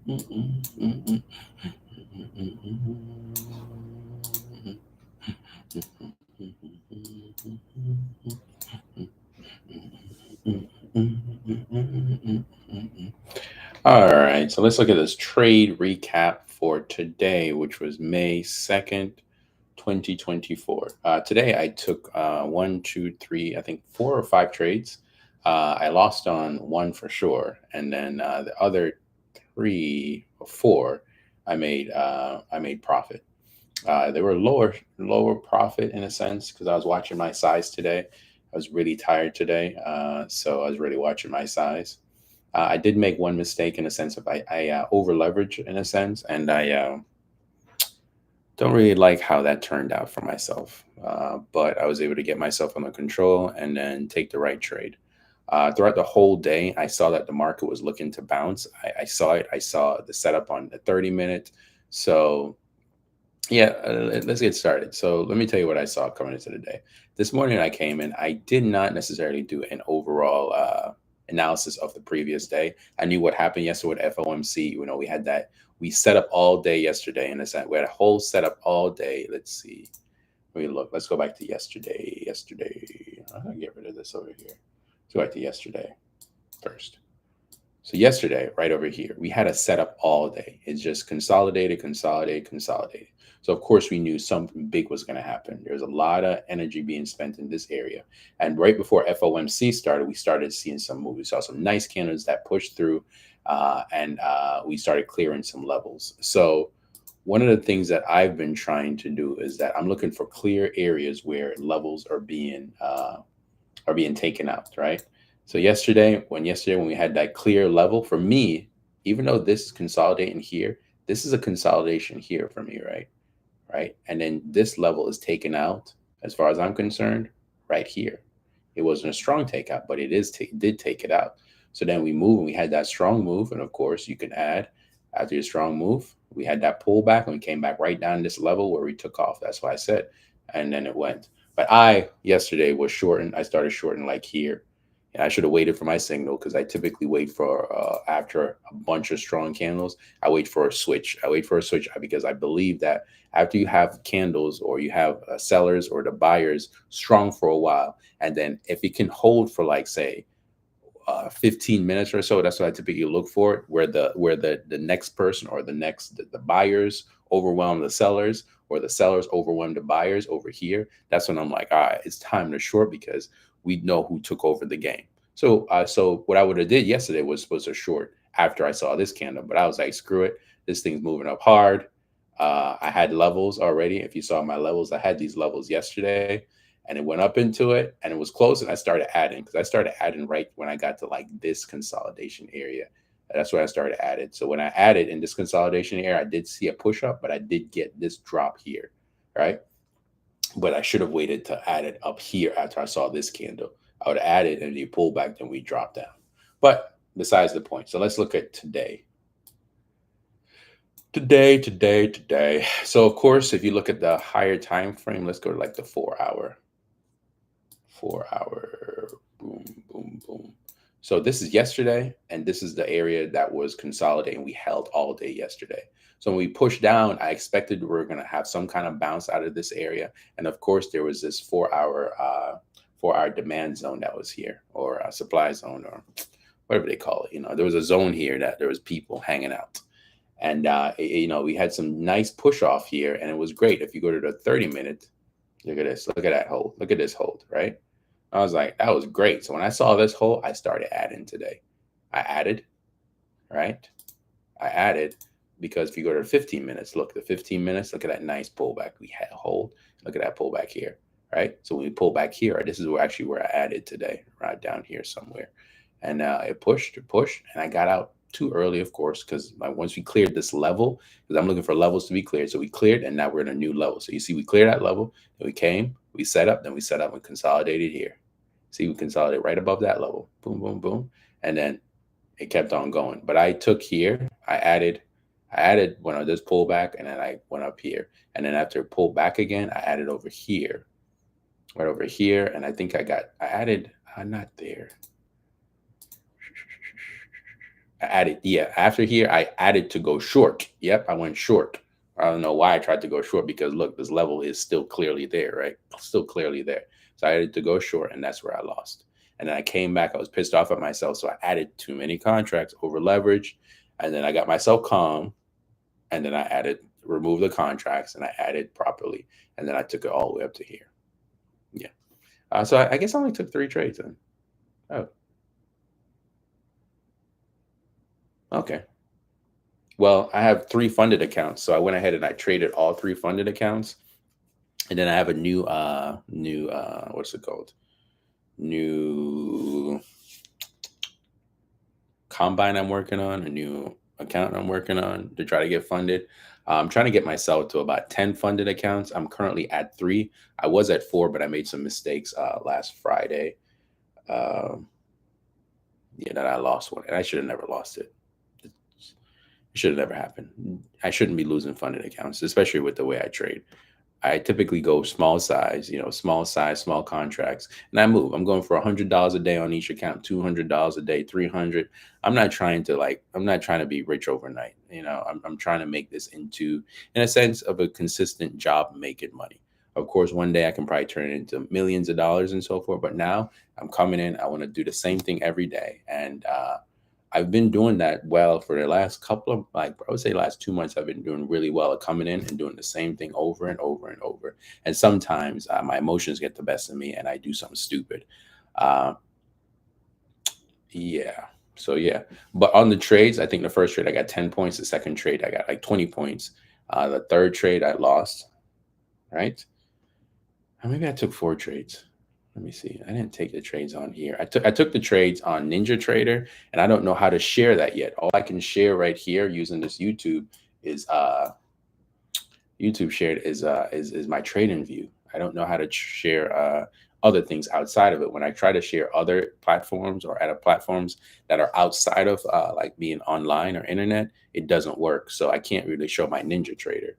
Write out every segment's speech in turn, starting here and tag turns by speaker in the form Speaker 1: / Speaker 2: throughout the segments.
Speaker 1: All right, so let's look at this trade recap for today, which was May 2nd, 2024. Today I took one, two, three, I think 4 or 5 trades. I lost on one for sure, and then the other 3 or 4 I made profit. They were lower profit in a sense because I was watching my size today. I was really tired today, so I was really watching my size. I did make one mistake in a sense of I over leverage in a sense, and I don't really like how that turned out for myself. But I was able to get myself under control and then take the right trade. Throughout the whole day, I saw that the market was looking to bounce. I saw it. I saw the setup on the 30 minute. So yeah, let's get started. So let me tell you what I saw coming into the day. This morning I came in. I did not necessarily do an overall analysis of the previous day. I knew what happened yesterday with FOMC. We had that. We set up all day yesterday in a sense. We had a whole setup all day. Let's see. Let me look. Let's go back to yesterday. I'm gonna get rid of this over here. Let's go back to yesterday first. So yesterday, right over here, we had a setup all day. It's just consolidated, consolidated, consolidated. So of course we knew something big was going to happen. There's a lot of energy being spent in this area. And right before FOMC started, we started seeing some move. We saw some nice candles that pushed through, and we started clearing some levels. So one of the things that I've been trying to do is that I'm looking for clear areas where levels are being taken out, right? So yesterday when we had that clear level for me, even though this is consolidating here, this is a consolidation here for me, right? Right. And then this level is taken out, as far as I'm concerned, right here. It wasn't a strong takeout, but did take it out. So then we move and we had that strong move. And of course, you can add after your strong move, we had that pullback and we came back right down this level where we took off. That's why I said, and then it went. But I yesterday was shorting. I started shorting like here. And I should have waited for my signal because I typically wait for after a bunch of strong candles. I wait for a switch. I wait for a switch because I believe that after you have candles or you have sellers or the buyers strong for a while, and then if it can hold for like say 15 minutes or so, that's what I typically look for, where the next person or the buyers overwhelm the sellers or the sellers overwhelm the buyers over here. That's when I'm like, all right, it's time to short because we know who took over the game. So what I would have did yesterday was a short after I saw this candle, but I was like, screw it, this thing's moving up hard. I had levels already. If you saw my levels, I had these levels yesterday, and it went up into it, and it was close, and I started adding because I started adding right when I got to like this consolidation area. That's when I started adding. So when I added in this consolidation area, I did see a push up, but I did get this drop here, right? But I should have waited to add it up here after I saw this candle. I would add it and you pull back, then we drop down. But besides the point. So let's look at today. Today. So of course, if you look at the higher time frame, let's go to like the 4 hour, boom, boom, boom. So this is yesterday, and this is the area that was consolidating. We held all day yesterday. So when we pushed down, I expected we were going to have some kind of bounce out of this area, and of course, there was this 4 hour demand zone that was here, or a supply zone, or whatever they call it. There was a zone here that there was people hanging out, and we had some nice push off here, and it was great. If you go to the 30 minute, look at this, look at that hold, look at this hold, right? I was like, that was great. So when I saw this hole, I started adding today. I added, right? I added because if you go to 15 minutes, look, the 15 minutes, look at that nice pullback. We had a hold. Look at that pullback here, right? So when we pull back here, this is where I added today, right down here somewhere. And it pushed, and I got out too early, of course, because once we cleared this level, because I'm looking for levels to be cleared. So we cleared, and now we're in a new level. So you see, we cleared that level, then we came, we set up, and consolidated here. See, we consolidated right above that level. Boom, boom, boom. And then it kept on going. But I took here, I added when I just pulled back, and then I went up here. And then after it pulled back again, I added over here, right over here. And I added, not there. I added, yeah, after here, I added to go short. Yep, I went short. I don't know why I tried to go short because look, this level is still clearly there, right? Still clearly there. So I added to go short, and that's where I lost. And then I came back. I was pissed off at myself, so I added too many contracts, over leveraged, and then I got myself calm, and then I added, removed the contracts, and I added properly, and then I took it all the way up to here. Yeah. So I guess I only took 3 trades then. Oh, okay. Well, I have 3 funded accounts, so I went ahead and I traded all 3 funded accounts, and then I have a new what's it called? New combine I'm working on, a new account I'm working on to try to get funded. I'm trying to get myself to about 10 funded accounts. I'm currently at 3. I was at 4, but I made some mistakes last Friday. Um, yeah, that I lost one, and I should have never lost it. It should have never happened. I shouldn't be losing funded accounts, especially with the way I trade. I typically go small size, small size, small contracts, and I move. I'm going for $100 a day on each account, $200 a day, 300. I'm not trying to be rich overnight. I'm trying to make this into, in a sense, of a consistent job making money. Of course, one day I can probably turn it into millions of dollars and so forth. But now I'm coming in. I want to do the same thing every day, and I've been doing that well for the last couple of, like, I would say last 2 months. I've been doing really well at coming in and doing the same thing over and over and over. And sometimes my emotions get the best of me and I do something stupid. Uh, yeah. So, yeah. But on the trades, I think the first trade I got 10 points. The second trade I got like 20 points. The third trade I lost, right? Or maybe I took 4 trades. Let me see. I didn't take the trades on here. I took the trades on Ninja Trader, and I don't know how to share that yet. All I can share right here using this is YouTube shared is my trading view. I don't know how to share other things outside of it. When I try to share other platforms or other platforms that are outside of like being online or internet, it doesn't work. So I can't really show my Ninja Trader.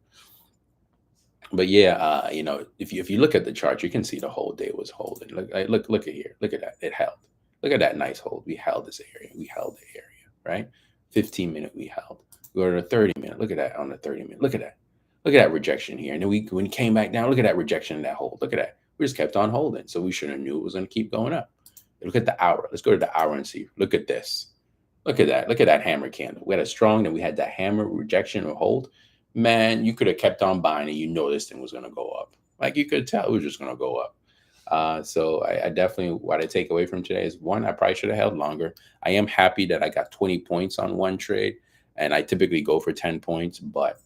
Speaker 1: But yeah, if you look at the chart, you can see the whole day was holding. Look at here. Look at that. It held. Look at that nice hold. We held this area. We held the area, right? 15-minute we held. We go to the 30-minute. Look at that on the 30-minute. Look at that. Look at that rejection here. And then when we came back down, look at that rejection in that hold. Look at that. We just kept on holding. So we should have knew it was going to keep going up. Look at the hour. Let's go to the hour and see. Look at this. Look at that. Look at that hammer candle. We had a strong, then we had that hammer rejection or hold. Man, you could have kept on buying and this thing was going to go up. Like you could tell it was just going to go up. So I definitely, what I take away from today is, one, I probably should have held longer. I am happy that I got 20 points on one trade, and I typically go for 10 points, but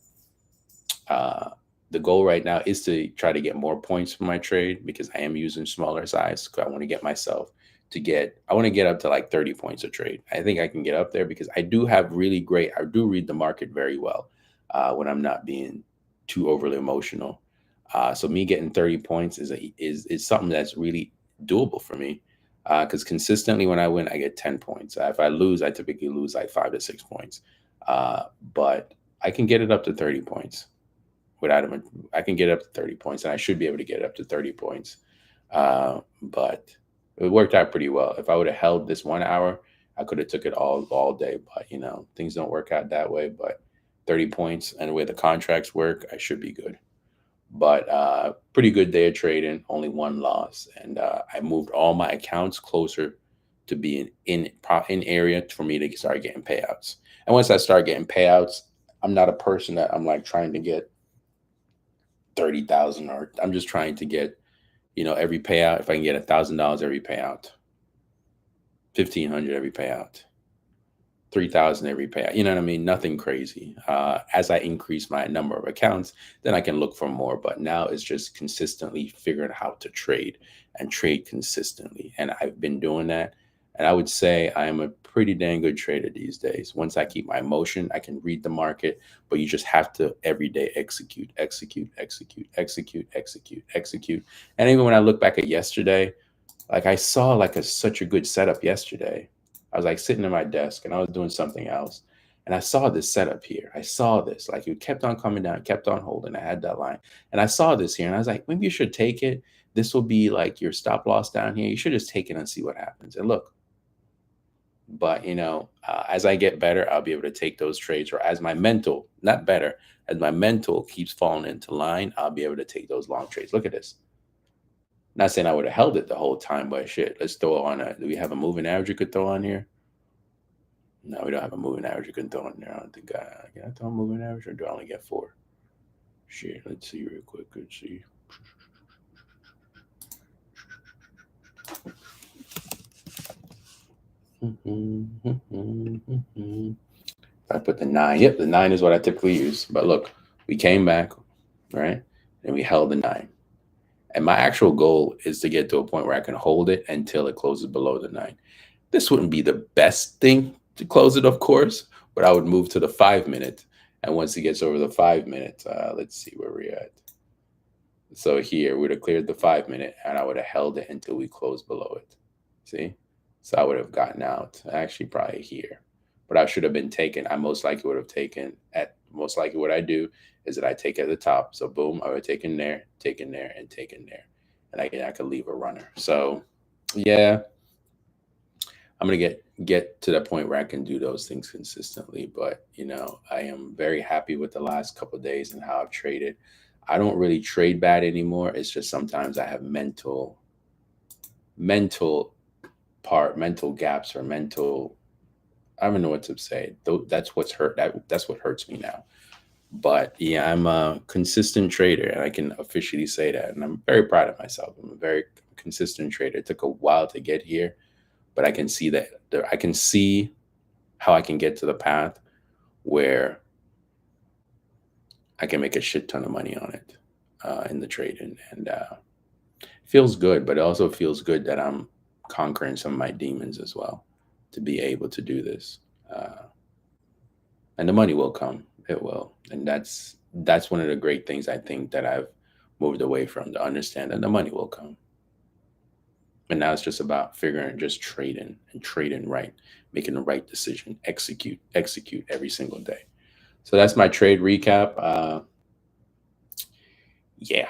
Speaker 1: uh, the goal right now is to try to get more points for my trade because I am using smaller size. Because I want to get myself I want to get up to like 30 points a trade. I think I can get up there because I do read the market very well when I'm not being too overly emotional. So me getting 30 points is something that's really doable for me. Because consistently when I win, I get 10 points. If I lose, I typically lose like 5 to 6 points. But I can get it up to 30 points without them. I can get up to 30 points, and I should be able to get up to 30 points. But it worked out pretty well. If I would have held this 1 hour, I could have took it all day. But things don't work out that way. But 30 points and the way the contracts work, I should be good. But pretty good day of trading, only one loss, and I moved all my accounts closer to being in area for me to start getting payouts. And once I start getting payouts, I'm not a person that I'm like trying to get 30,000, or I'm just trying to get every payout. If I can get $1,000 every payout, 1,500 every payout, 3,000 every payout. You know what I mean? Nothing crazy. As I increase my number of accounts, then I can look for more. But now it's just consistently figuring out how to trade and trade consistently. And I've been doing that. And I would say I am a pretty dang good trader these days. Once I keep my emotion, I can read the market, but you just have to every day execute, execute, execute, execute, execute, execute. And even when I look back at yesterday, like I saw like such a good setup yesterday. I was like sitting at my desk and I was doing something else. And I saw this setup here. I saw this, like it kept on coming down, kept on holding. I had that line. And I saw this here and I was like, maybe you should take it. This will be like your stop loss down here. You should just take it and see what happens. And look, But as I get better, I'll be able to take those trades, or as my mental, not better, as my mental keeps falling into line, I'll be able to take those long trades. Look at this. Not saying I would have held it the whole time, but shit, let's throw on a. Do we have a moving average you could throw on here? No, we don't have a moving average you can throw on there. I don't think can I throw a moving average, or do I only get 4? Shit, let's see real quick. Let's see. I put the 9. Yep, the 9 is what I typically use. But look, we came back, right? And we held the 9. And my actual goal is to get to a point where I can hold it until it closes below the 9. This wouldn't be the best thing to close it, of course, but I would move to the 5-minute. And once it gets over the 5-minute, let's see where we're at. So here, we'd have cleared the 5-minute, and I would have held it until we closed below it. See? So I would have gotten out, actually probably here. But I should have been taken. I most likely would have taken at, most likely what I do is that I take at the top. So boom, I would take in there, and take in there. And I could leave a runner. So yeah, I'm gonna get to the point where I can do those things consistently. But I am very happy with the last couple of days and how I've traded. I don't really trade bad anymore. It's just sometimes I have mental gaps, or mental, I don't know what to say. That's what's hurt. That's what hurts me now. But yeah, I'm a consistent trader, and I can officially say that. And I'm very proud of myself. I'm a very consistent trader. It took a while to get here, but I can see that I can see how I can get to the path where I can make a shit ton of money on it in the trading, and it feels good. But it also feels good that I'm conquering some of my demons as well to be able to do this. And the money will come. It will. And that's one of the great things I think that I've moved away from, to understand that the money will come. And now it's just about figuring, just trading and trading right, making the right decision, execute every single day. So that's my trade recap. Yeah.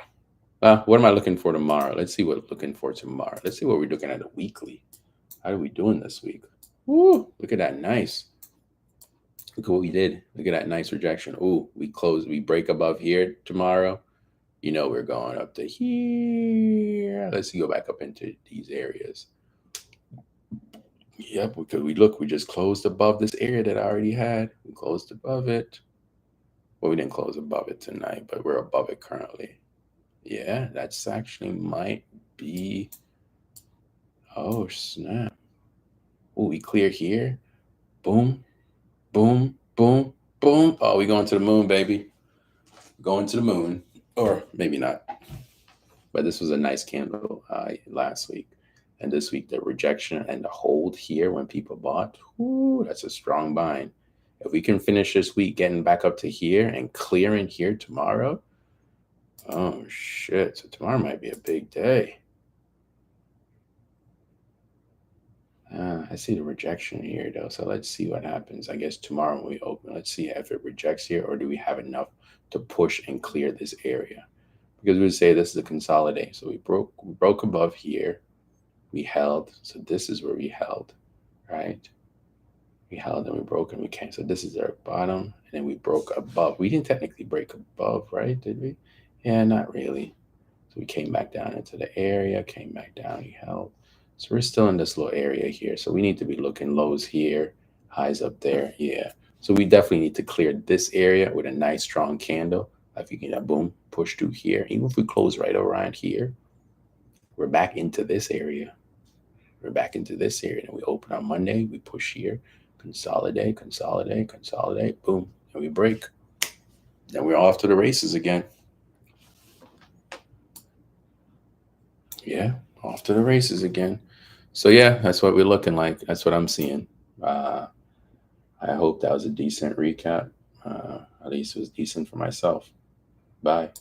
Speaker 1: What am I looking for tomorrow? Let's see what I'm looking for tomorrow. Let's see what we're looking at a weekly. How are we doing this week? Woo, look at that. Nice. Look at what we did. Look at that nice rejection. Ooh, we close. We break above here tomorrow. We're going up to here. Let's go back up into these areas. Yep, because we just closed above this area that I already had. We closed above it. Well, we didn't close above it tonight, but we're above it currently. Yeah, that's actually might be. Oh, snap. Oh, we clear here. Boom, boom, boom, boom. Oh, we going to the moon, baby. Going to the moon. Or maybe not. But this was a nice candle last week. And this week, the rejection and the hold here when people bought, ooh, that's a strong buying. If we can finish this week getting back up to here and clearing here tomorrow, oh, shit. So tomorrow might be a big day. I see the rejection here, though. So let's see what happens. I guess tomorrow when we open, let's see if it rejects here, or do we have enough to push and clear this area? Because we would say this is a consolidate. So we broke above here. We held. So this is where we held, right? We held and we broke and we came. So this is our bottom. And then we broke above. We didn't technically break above, right? Did we? Yeah, not really. So we came back down into the area, came back down, we held. So we're still in this little area here. So we need to be looking lows here, highs up there. Yeah. So we definitely need to clear this area with a nice strong candle. Like you can, boom, push through here. Even if we close right around here, we're back into this area. We're back into this area. And we open on Monday, we push here, consolidate, consolidate, consolidate, boom, and we break. Then we're off to the races again. Yeah, off to the races again. So yeah, that's what we're looking like. That's what I'm seeing. I hope that was a decent recap. At least it was decent for myself. Bye.